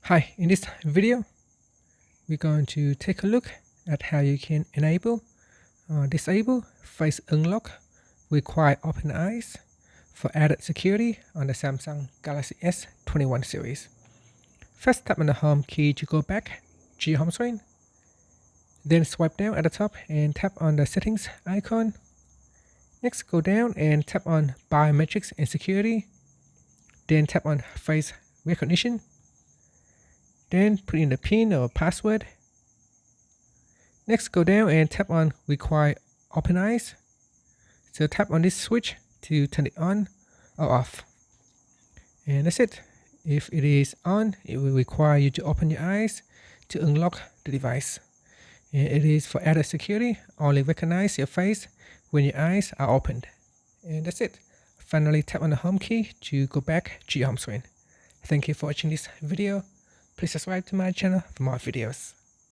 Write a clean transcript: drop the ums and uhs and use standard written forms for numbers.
Hi, in this video, we're going to take a look at how you can enable or disable Face Unlock with Quiet Open Eyes for added security on the Samsung Galaxy S21 series. First, tap on the Home key to go back to your home screen. Then swipe down at the top and tap on the Settings icon. Next, go down and tap on Biometrics and Security. Then tap on Face Recognition. Then put in the PIN or password. Next, go down and tap on Require Open Eyes. So tap on this switch to turn it on or off. And that's it. If it is on, it will require you to open your eyes to unlock the device. And it is for added security, only recognize your face when your eyes are opened. And that's it. Finally, tap on the Home key to go back to your home screen. Thank you for watching this video. Please subscribe to my channel for more videos.